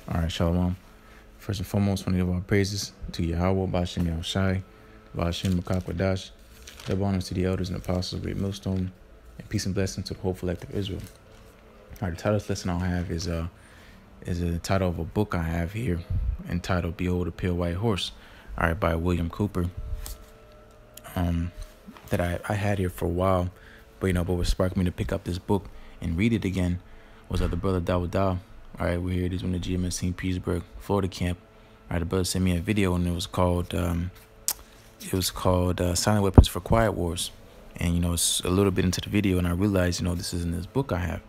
All right, Shalom. First and foremost, want to give all praises to YAHAWAH, YAHAWASHI, Hashem Makakwadash. Double honors to the elders and apostles of Great Millstone, and peace and blessings to the whole collective Israel. All right, the title of this lesson I'll have is the title of a book I have here entitled Behold a Pale White Horse, all right, by William Cooper. That I had here for a while, but what sparked me to pick up this book and read it again was the brother Dawadah. All right, we're here. It is from the GMS St. Petersburg, Florida camp. All right, the brother sent me a video, and it was called Silent Weapons for Quiet Wars. And it's a little bit into the video, and I realized this is in this book I have.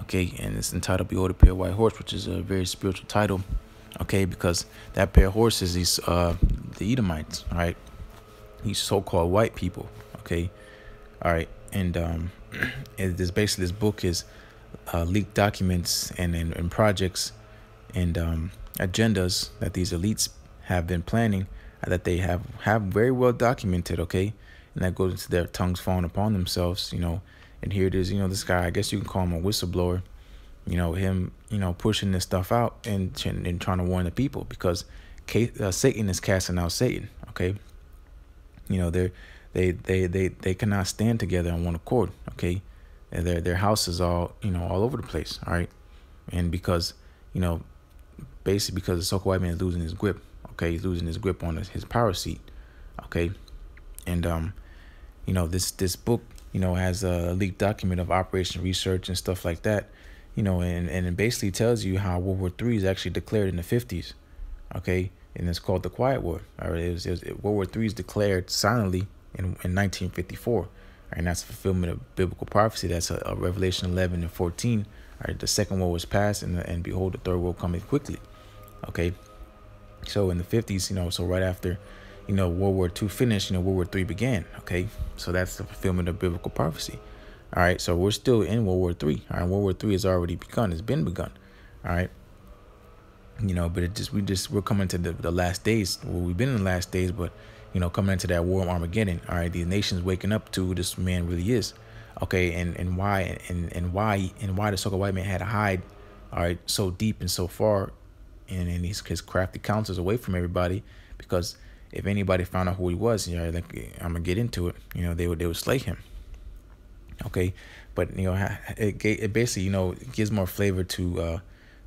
Okay, and it's entitled Behold a Pale White Horse, which is a very spiritual title. Okay, because that pair of horses is the Edomites. All right, these so-called white people. Okay, all right, and this basically this book is leaked documents and projects and agendas that these elites have been planning, that they have very well documented. Okay, and that goes into their tongues falling upon themselves. And here it is. This guy, I guess you can call him a whistleblower. Him pushing this stuff out and trying to warn the people, because Satan is casting out Satan. Okay, they cannot stand together on one accord. Okay, and their house is all all over the place. All right, and because basically because the so-called white man is losing his grip. Okay, he's losing his grip on his power seat. Okay, and this book has a leaked document of operation research and stuff like that. And it basically tells you how World War III is actually declared in the 50s. Okay, and it's called the Quiet War. All right, World War III is declared silently in 1954. And that's a fulfillment of biblical prophecy. That's a Revelation 11 and 14. All right, the second war was past, and behold, the third war coming quickly. Okay, so in the 50s, so right after, World War II finished, World War III began. Okay, so that's the fulfillment of biblical prophecy. All right, so we're still in World War III. All right, World War III has already begun. It's been begun. All right, but we're coming to the last days. Well, we've been in the last days, but coming into that war of Armageddon. All right, these nations waking up to who this man really is. Okay, and why the so-called white man had to hide, all right, so deep and so far, and his crafty counsels away from everybody, because if anybody found out who he was, like I'm gonna get into it, they would slay him. Okay, but it basically it gives more flavor to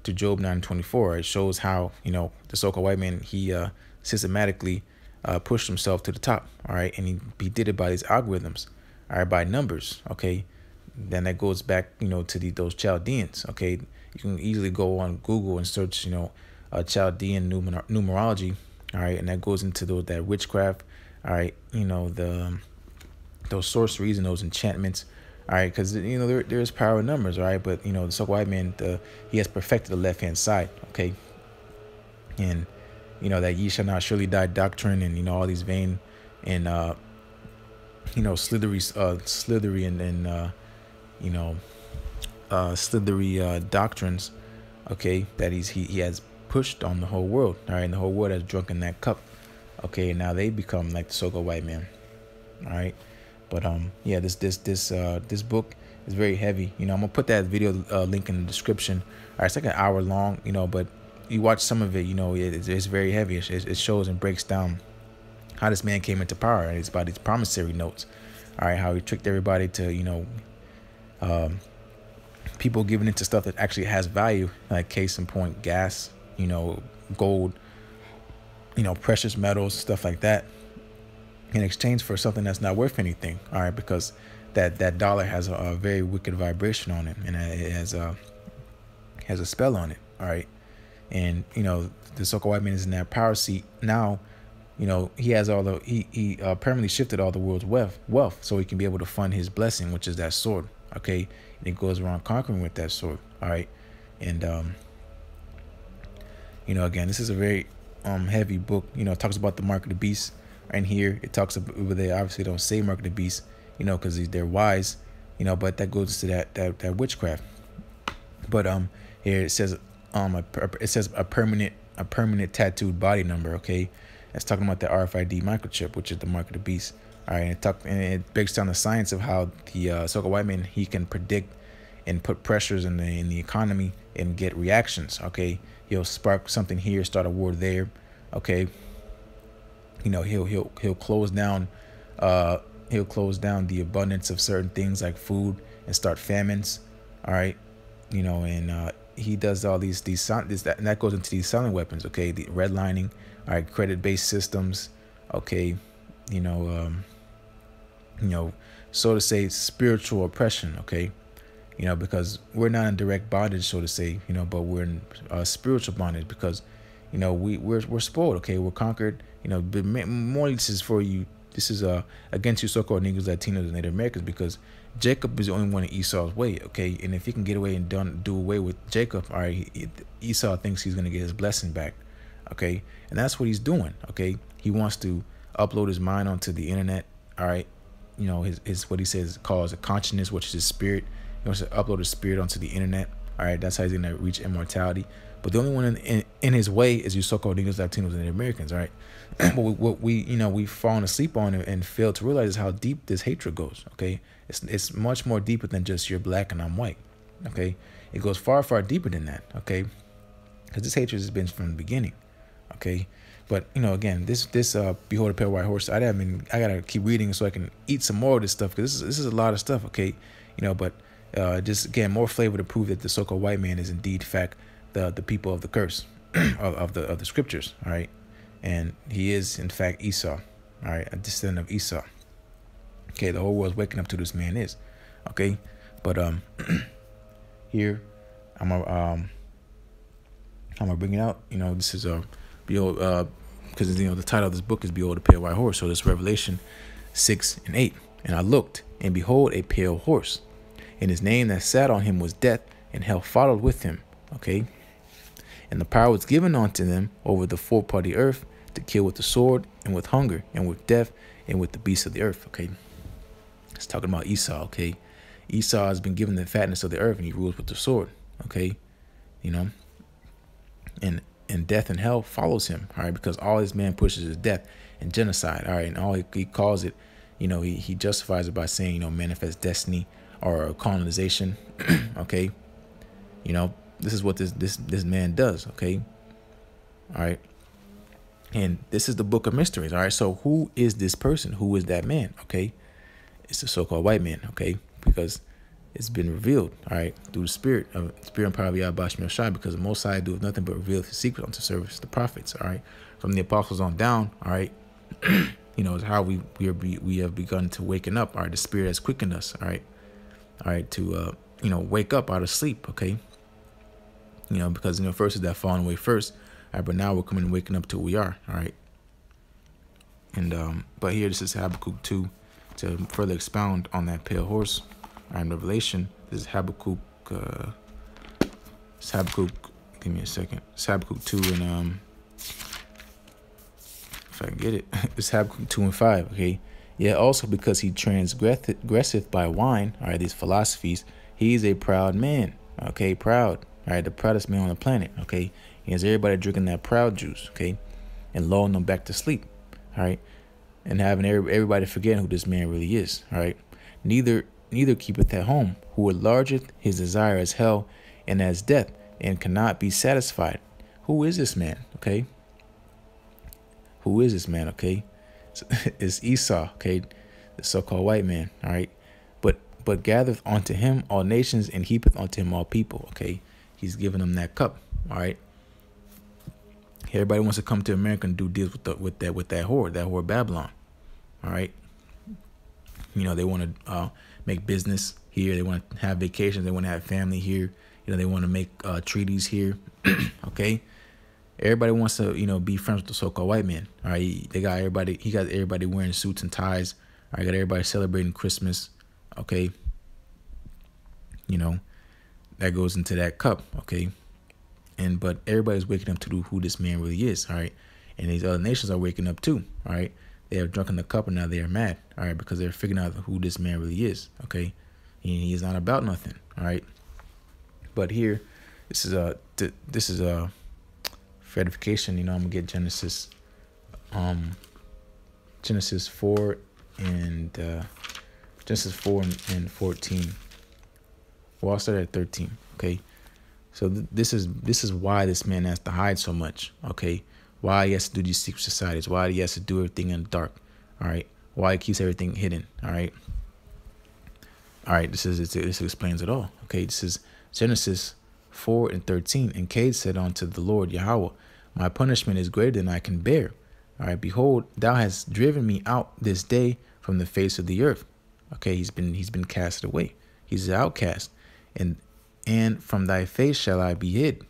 Job 9:24. It shows how the so-called white man, he systematically pushed himself to the top. All right, and he did it by these algorithms. All right, by numbers. Okay, then that goes back to those Chaldeans. Okay, you can easily go on Google and search Chaldean numerology. All right, and that goes into that witchcraft. All right, those sorceries and those enchantments. All right, because there is power in numbers. All right, but the so-called white man, he has perfected the left-hand side. Okay, and that ye shall not surely die doctrine, and all these vain and slithery doctrines. Okay, that he has pushed on the whole world. All right, and the whole world has drunk in that cup. Okay, and now they become like the so-called white man. All right, but yeah, this book is very heavy. I'm gonna put that video link in the description. All right, it's like an hour long. But you watch some of it, it's very heavy. It shows and breaks down how this man came into power. And it's about these promissory notes. All right, how he tricked everybody to people giving into stuff that actually has value, like case in point, gas, gold, precious metals, stuff like that, in exchange for something that's not worth anything. All right, because that dollar has a very wicked vibration on it, and it has a spell on it. All right, and the so-called white man is in that power seat now. He has he permanently shifted all the world's wealth, so he can be able to fund his blessing, which is that sword. Okay, and he goes around conquering with that sword. All right, and again, this is a very heavy book. It talks about the mark of the beast. And here it talks about, they obviously don't say mark of the beast, because they're wise, but that goes to that witchcraft. But here it says a permanent tattooed body number. Okay, it's talking about the RFID microchip, which is the mark of the beast. All right, and it breaks down the science of how the so-called white man, he can predict and put pressures in the economy and get reactions. Okay, he'll spark something here, start a war there. Okay, he'll close down the abundance of certain things like food and start famines. All right, and he does all these and that goes into these silent weapons. Okay, the redlining. All right, credit-based systems. Okay, so to say, spiritual oppression. Okay, because we're not in direct bondage, so to say, but we're in spiritual bondage because, we're spoiled. Okay, we're conquered. But more this is for you. This is against you so-called Negroes, Latinos, and Native Americans because Jacob is the only one in Esau's way. Okay, and if he can get away and do away with Jacob, all right, Esau thinks he's gonna get his blessing back. Okay, and that's what he's doing. Okay, he wants to upload his mind onto the internet. All right, his what he says calls a consciousness, which is his spirit. He wants to upload his spirit onto the internet. All right, that's how he's gonna reach immortality. But the only one in his way is you so-called Negroes, Latinos, and Native Americans. All right, but what we've fallen asleep on and failed to realize is how deep this hatred goes. Okay, it's much more deeper than just you're black and I'm white. Okay, it goes far deeper than that. Okay, because this hatred has been from the beginning. Okay, but again, this behold a pale white horse. I gotta keep reading so I can eat some more of this stuff because this is a lot of stuff. Okay, but just again more flavor to prove that the so-called white man is indeed fact the people of the curse of the scriptures. All right, and he is in fact Esau. All right, a descendant of Esau. Okay, the whole world's waking up to this man is. Okay, but here I'm gonna bring it out. This is behold, because the title of this book is Behold a Pale White Horse. So this Revelation 6:8. And I looked, and behold, a pale horse, and his name that sat on him was Death, and hell followed with him. Okay, and the power was given unto them over the four part of the earth to kill with the sword, and with hunger, and with death, and with the beasts of the earth. Okay, it's talking about Esau. Okay, Esau has been given the fatness of the earth, and he rules with the sword. Okay, and death and hell follows him. All right, because all his man pushes is death and genocide. All right, and all he calls it, he justifies it by saying, manifest destiny or colonization. Okay, this is what this man does. Okay, all right, and this is the book of mysteries. All right, so who is this person? Who is that man? Okay, it's the so-called white man. Okay, because it's been revealed, all right, through the spirit and power of YAHAWASHI, because the Most High doeth nothing but reveal his secret unto service the prophets, all right, from the apostles on down, all right. Is how we have begun to waken up. All right, the spirit has quickened us, all right, to wake up out of sleep. Okay, because first is that falling away first, all right, but now we're coming and waking up to who we are, all right. And but here this is Habakkuk 2 to further expound on that pale horse. In Revelation, this is Habakkuk. It's Habakkuk. Give me a second. It's Habakkuk 2 and if I can get it, it's Habakkuk 2:5. Okay, yeah. Also, because he transgresseth by wine. All right, these philosophies. He's a proud man. Okay, proud. All right, the proudest man on the planet. Okay, he has everybody drinking that proud juice. Okay, and lulling them back to sleep. All right, and having everybody forgetting who this man really is. All right, neither keepeth at home, who enlargeth his desire as hell and as death, and cannot be satisfied. Who is this man? Okay. Who is this man? Okay. It's Esau. Okay. The so-called white man. All right. But gathereth unto him all nations, and heapeth unto him all people. Okay. He's giving them that cup. All right. Everybody wants to come to America and do deals with that whore Babylon. All right. They want to make business here. They want to have vacations. They want to have family here. They want to make treaties here. Okay. Everybody wants to, be friends with the so-called white man. All right. He got everybody wearing suits and ties. All right. Got everybody celebrating Christmas. Okay. That goes into that cup. Okay. But everybody's waking up to who this man really is. All right. And these other nations are waking up too. All right. They have drunken the cup and now they are mad. All right. Because they're figuring out who this man really is. Okay. He's not about nothing. All right. But here, this is for edification. I'm gonna get Genesis 4 and 14. Well, I'll start at 13. Okay. So this is why this man has to hide so much. Okay. Why he has to do these secret societies. Why he has to do everything in the dark. All right. Why he keeps everything hidden. All right. All right. This explains it all. Okay. This is Genesis 4:13. And Cain said unto the Lord Yahweh, my punishment is greater than I can bear. All right. Behold, thou hast driven me out this day from the face of the earth. Okay. He's been cast away. He's an outcast. And from thy face shall I be hid,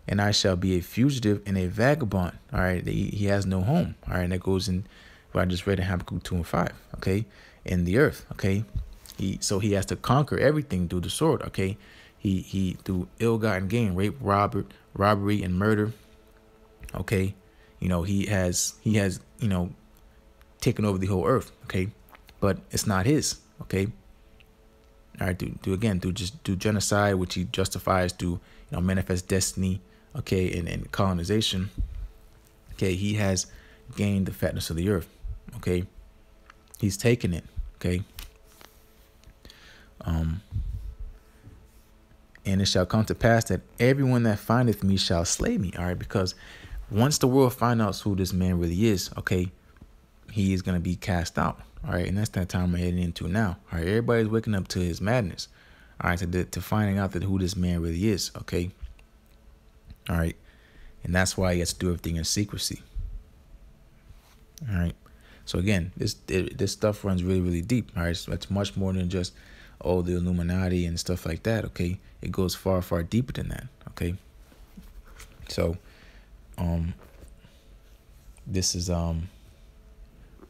and I shall be a fugitive and a vagabond. All right. He has no home. All right. And that goes in what I just read in Habakkuk 2:5. Okay. In the earth. Okay. So he has to conquer everything through the sword. Okay. He through ill-gotten gain, rape, robbery, and murder. Okay. He has taken over the whole earth. Okay. But it's not his. Okay. All right, do genocide, which he justifies through manifest destiny, okay, and colonization. Okay, he has gained the fatness of the earth. Okay, he's taken it. Okay, and it shall come to pass that everyone that findeth me shall slay me. All right, because once the world finds out who this man really is, okay, he is gonna be cast out. All right, and that's that time we're heading into now. All right, everybody's waking up to his madness. All right, to finding out that who this man really is. Okay. All right, and that's why he has to do everything in secrecy. All right. So again, this stuff runs really, really deep. All right, so it's much more than just the Illuminati and stuff like that. Okay, it goes far, far deeper than that. Okay. So, this is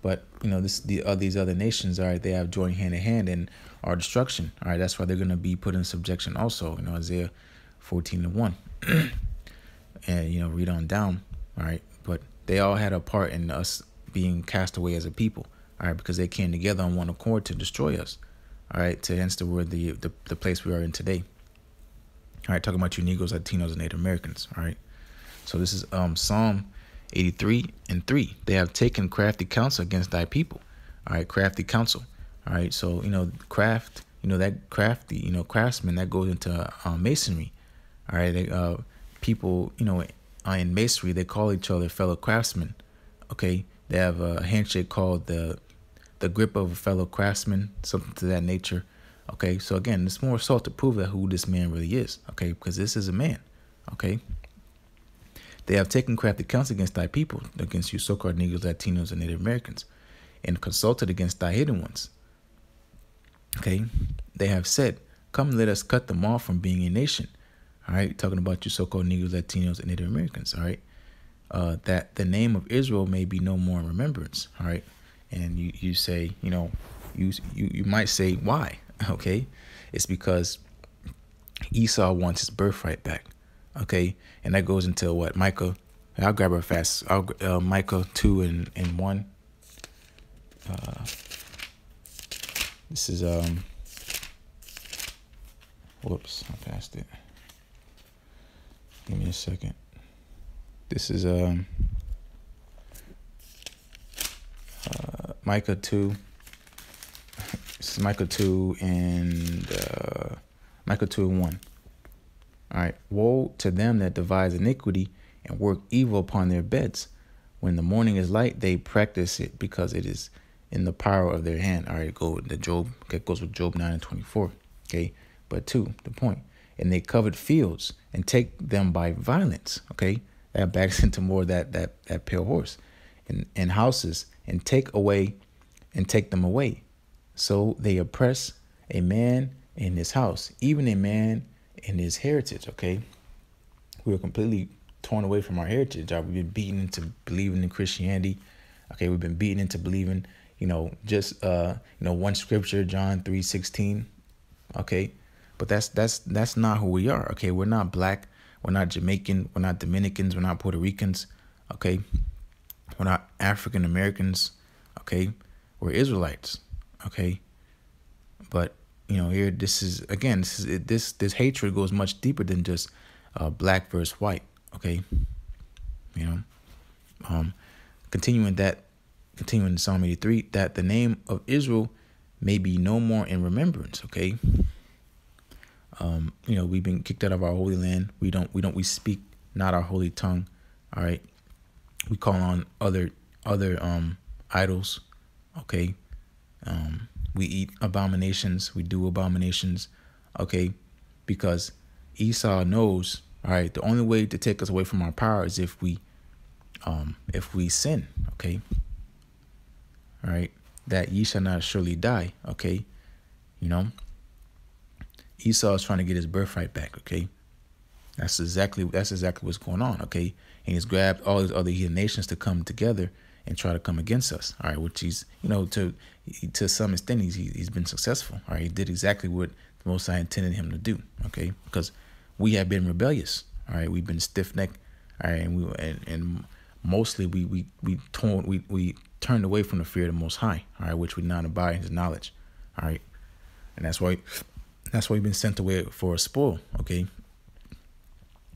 But these other nations, all right, they have joined hand in hand in our destruction. All right, that's why they're gonna be put in subjection also. Isaiah 14:1, and read on down. All right, but they all had a part in us being cast away as a people. All right, because they came together on one accord to destroy us. All right, to hence the word the place we are in today. All right, talking about you Negroes, Latinos, and Native Americans. All right, so this is Psalm 83:3. They have taken crafty counsel against thy people. All right, crafty counsel. All right, so craft. That crafty. Craftsman, that goes into masonry. All right, people. In masonry, they call each other fellow craftsmen. Okay, they have a handshake called the grip of a fellow craftsman, something to that nature. Okay, so again, it's more so to prove that who this man really is. Okay, because this is a man. Okay. They have taken crafty counsel against thy people, against you so-called Negroes, Latinos, and Native Americans, and consulted against thy hidden ones. Okay, they have said, come, let us cut them off from being a nation. All right, talking about you so-called Negroes, Latinos, and Native Americans. All right, that the name of Israel may be no more in remembrance. All right, and you say, you might say why? Okay, it's because Esau wants his birthright back. Okay, and that goes into what? Micah. I'll grab her fast. Micah 2:1. This is whoops, I passed it. Give me a second. This is Micah 2. This is Micah 2 and Micah 2:1. All right. Woe to them that devise iniquity and work evil upon their beds. When the morning is light, they practice it because it is in the power of their hand. All right. Go to Job. That goes with Job 9:24. Okay. But 2, the point. And they covered fields and take them by violence. Okay. That backs into more that pale horse. And houses and take them away. So they oppress a man in his house, even a man in his heritage. Okay, we were completely torn away from our heritage. We've been beaten into believing in Christianity. Okay, we've been beaten into believing, just one scripture, John 3:16. Okay, but that's not who we are. Okay, we're not black, we're not Jamaican, we're not Dominicans, we're not Puerto Ricans. Okay, we're not African Americans. Okay, we're Israelites. Okay, but here, this hatred goes much deeper than just black versus white. Okay, continuing in Psalm 83, that the name of Israel may be no more in remembrance. Okay, We've been kicked out of our holy land. We speak not our holy tongue. All right. We call on other idols. Okay. We eat abominations. We do abominations. Okay. Because Esau knows, all right, the only way to take us away from our power is if we sin. Okay. All right. That ye shall not surely die. Okay. Esau is trying to get his birthright back. Okay. That's exactly what's going on. Okay. And he's grabbed all these other heathen nations to come together and try to come against us. All right. Which he's, to some extent, he's been successful. All right. He did exactly what the Most High intended him to do. Okay. Because we have been rebellious. All right. We've been stiff-necked. All right. And mostly we turned away from the fear of the Most High. All right. Which we not abide in his knowledge. All right. And that's why we've been sent away for a spoil. Okay.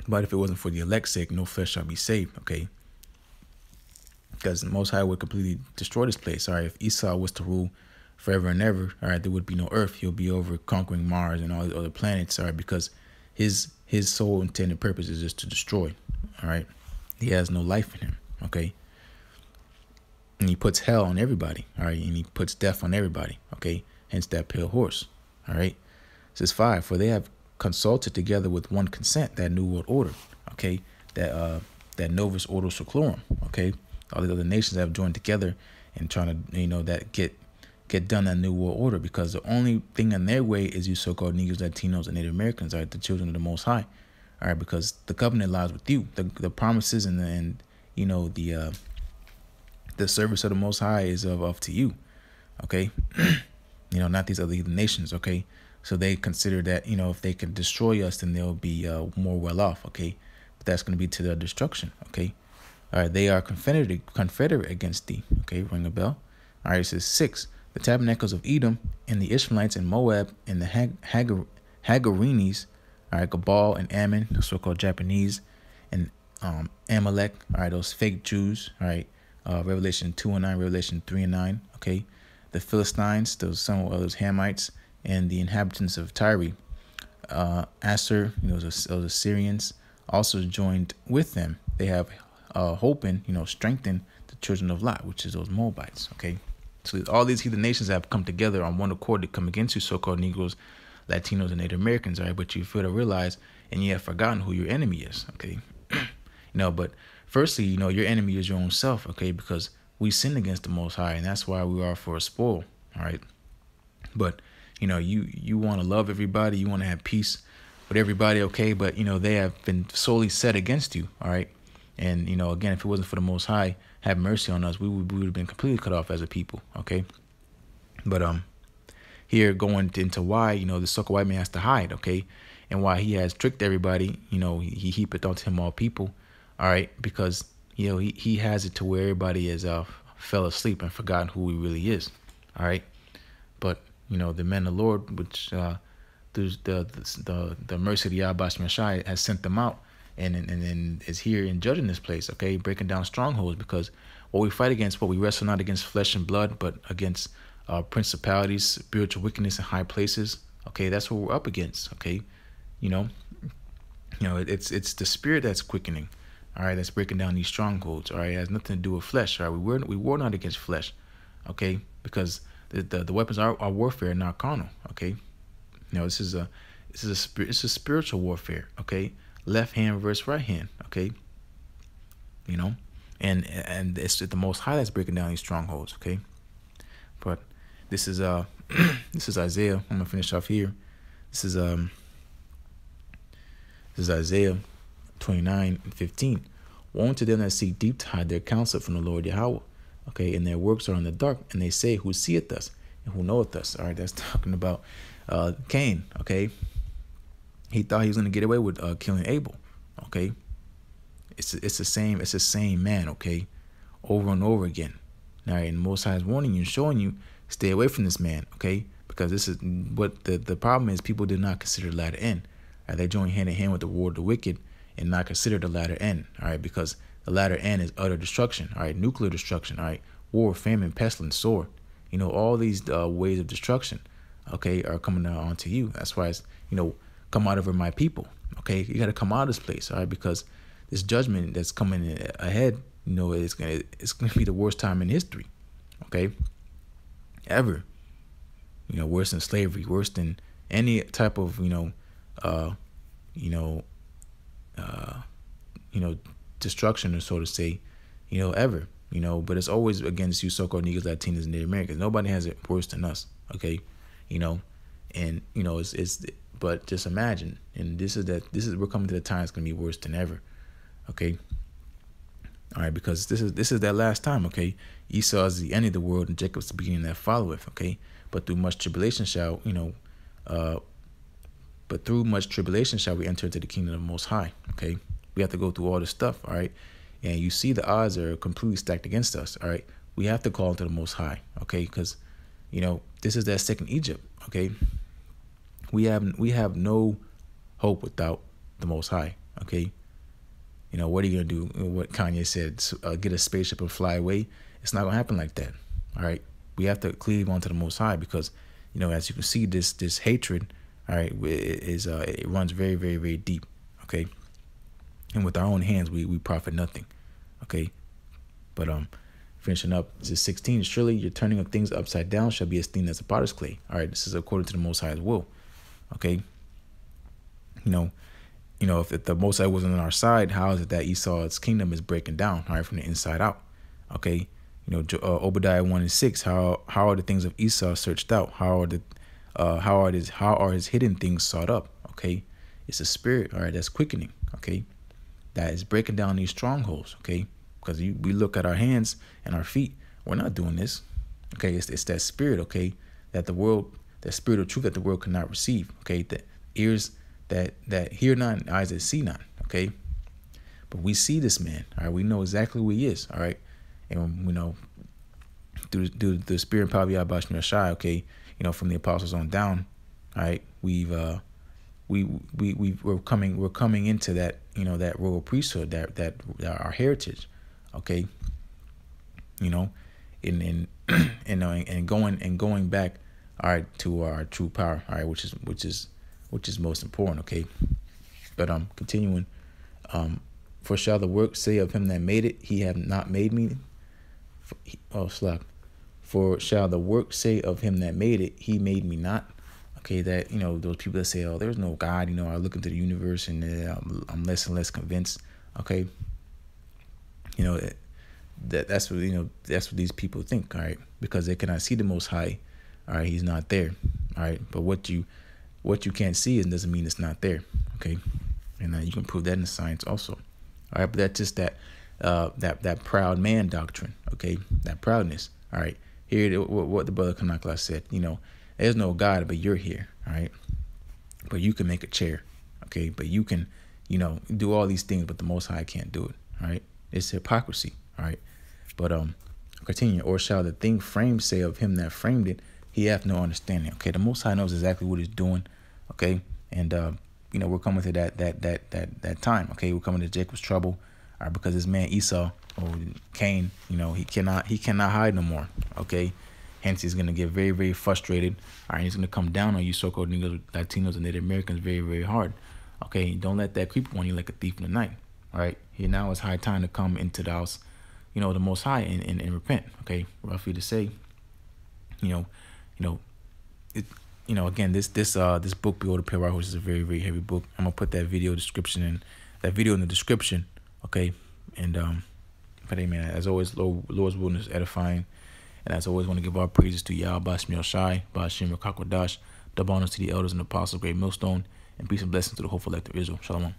But if it wasn't for the elect's sake, no flesh shall be saved. Okay. Because the Most High would completely destroy this place. All right. If Esau was to rule forever and ever, all right, there would be no earth. He'll be over conquering Mars and all the other planets. All right. Because his sole intended purpose is just to destroy. All right. He has no life in him. Okay. And he puts hell on everybody. All right. And he puts death on everybody. Okay. Hence that pale horse. All right. It says 5, for they have consulted together with one consent that new world order. Okay. That novus ordo seclorum. Okay. All the other nations have joined together and trying to, that get done that new world order, because the only thing in their way is you so-called Negroes, Latinos, and Native Americans, right, the children of the Most High. All right, because the covenant lies with you. The promises and the service of the Most High is of to you. Okay. Not these other nations. Okay. So they consider that, if they can destroy us, then they'll be more well off. Okay. But that's going to be to their destruction. Okay. All right. They are confederate against thee. Okay. Ring a bell. All right. It says 6, the tabernacles of Edom and the Ishmaelites and Moab and the Hagarenes. All right. Gabal and Ammon, the so-called Japanese, and Amalek. All right. Those fake Jews. All right. Revelation 2:9, Revelation 3:9. Okay. The Philistines, some of those Hamites, and the inhabitants of Tyre, Asser, those Assyrians, also joined with them. They have strengthened the children of Lot, which is those Moabites. Okay, so all these heathen nations have come together on one accord to come against you, so-called Negroes, Latinos, and Native Americans. All right, but you fail to realize, and you have forgotten who your enemy is. Okay, but firstly, your enemy is your own self. Okay, because we sinned against the Most High, and that's why we are for a spoil. All right, but you want to love everybody, you want to have peace with everybody, okay, but they have been solely set against you. All right, and again, if it wasn't for the Most High have mercy on us, we would have been completely cut off as a people. Okay, but here going into why the sucker white man has to hide. Okay, and why he has tricked everybody. He heapeth unto him all people. All right, because he has it to where everybody is fell asleep and forgotten who he really is. All right, but the men of the Lord, which through the mercy of the YAHAWASHI has sent them out and is here in judging this place. Okay, breaking down strongholds, because what we fight against, what we wrestle not against flesh and blood, but against principalities, spiritual wickedness in high places. Okay, that's what we're up against. Okay, it's the spirit that's quickening. All right, that's breaking down these strongholds. All right, it has nothing to do with flesh. All right, we war not against flesh. Okay, because the weapons are warfare, not carnal. Okay, this is a spiritual warfare. Okay, left hand versus right hand. Okay, and it's the Most High that's breaking down these strongholds. Okay, but this is this is Isaiah. I'm gonna finish off here. This is Isaiah 29:15. Woe unto them that seek deep to hide their counsel from the Lord Yahawah. Okay, and their works are in the dark, and they say, who seeth us and who knoweth us? All right, that's talking about Cain. Okay, he thought he was going to get away with killing Abel. Okay, it's the same man. Okay, over and over again. All right, and Most High is warning you and showing you, stay away from this man. Okay, because this is what the problem is. People did not consider the latter end. All right, they join hand in hand with the war of the wicked and not consider the latter end. All right, because the latter end is utter destruction. All right, nuclear destruction. All right, war, famine, pestilence, sword. All these ways of destruction, okay, are coming onto you. That's why it's, come out of my people. Okay, you got to come out of this place, all right, because this judgment that's coming ahead, you know, it's gonna be the worst time in history, okay, ever. You know, worse than slavery, worse than any type of destruction, or so to say, ever. But it's always against you so-called Negroes, Latinos, and Native Americans. Nobody has it worse than us, okay? But just imagine, and we're coming to the time it's gonna be worse than ever, okay? All right, because this is that last time, okay? Esau is the end of the world, and Jacob's the beginning that followeth, okay? But through much tribulation shall we enter into the kingdom of the Most High, okay? We have to go through all this stuff, all right? And you see the odds are completely stacked against us, all right? We have to call into the Most High, okay? Because, this is that second Egypt, okay? We have no hope without the Most High, okay? What are you going to do? What Kanye said, get a spaceship and fly away. It's not going to happen like that, all right? We have to cleave onto the Most High because, as you can see, this hatred, all right, it runs very, very, very deep, okay? And with our own hands, we profit nothing, okay? But finishing up, this is 16. Surely your turning of things upside down shall be esteemed as a potter's clay. All right, this is according to the Most High's will, okay? If the Most High wasn't on our side, how is it that Esau's kingdom is breaking down, all right, from the inside out, okay? Obadiah 1:6. How are the things of Esau searched out? How are his hidden things sought up? Okay, it's a spirit, all right, that's quickening, okay, that is breaking down these strongholds, okay? Because we look at our hands and our feet, we're not doing this, okay? It's that spirit, okay, that spirit of truth that the world cannot receive, okay? The ears that hear not, and eyes that see not, okay? But we see this man, all right? We know exactly who he is, all right? And through the spirit and power of YAHAWASHI, okay, from the apostles on down, all right, we're coming into that, that royal priesthood, that our heritage, okay, and going back, all right, to our true power, all right, which is most important, okay. But continuing, for shall the work say of him that made it, he have not made me? For shall the work say of him that made it, he made me not? Okay, that, those people that say, oh, there's no God, I look into the universe and I'm less and less convinced, okay? That's what these people think, all right? Because they cannot see the Most High, all right? He's not there, all right? But what you can't see doesn't mean it's not there, okay? And you can prove that in the science also, all right? But that's just that proud man doctrine, okay? That proudness, all right? Here, what the brother Kanakla said, there's no God, but you're here, all right? But you can make a chair, okay? But you can, do all these things, but the Most High can't do it, all right? It's hypocrisy, all right? But continue. Or shall the thing framed say of him that framed it, he hath no understanding, okay? The Most High knows exactly what he's doing, okay? And we're coming to that time, okay? We're coming to Jacob's trouble, all right? Because this man Esau, or Cain, he cannot hide no more, okay? Hence, he's going to get very, very frustrated. All right, he's going to come down on you so-called Negroes, Latinos, and Native Americans very, very hard. Okay, don't let that creep on you like a thief in the night. All right, here now it's high time to come into the house, the Most High and repent. Okay, roughly to say, again, this book, Behold the Pale White Horse, is a very, very heavy book. I'm gonna put that video in the description. Okay, and but hey, man, as always, Lord's will is edifying. And as always, want to give our praises to YAHAWASHI, Bashim Rakakwadash, double honors to the elders and apostles, great millstone, and peace and blessings to the whole elect of Israel. Shalom.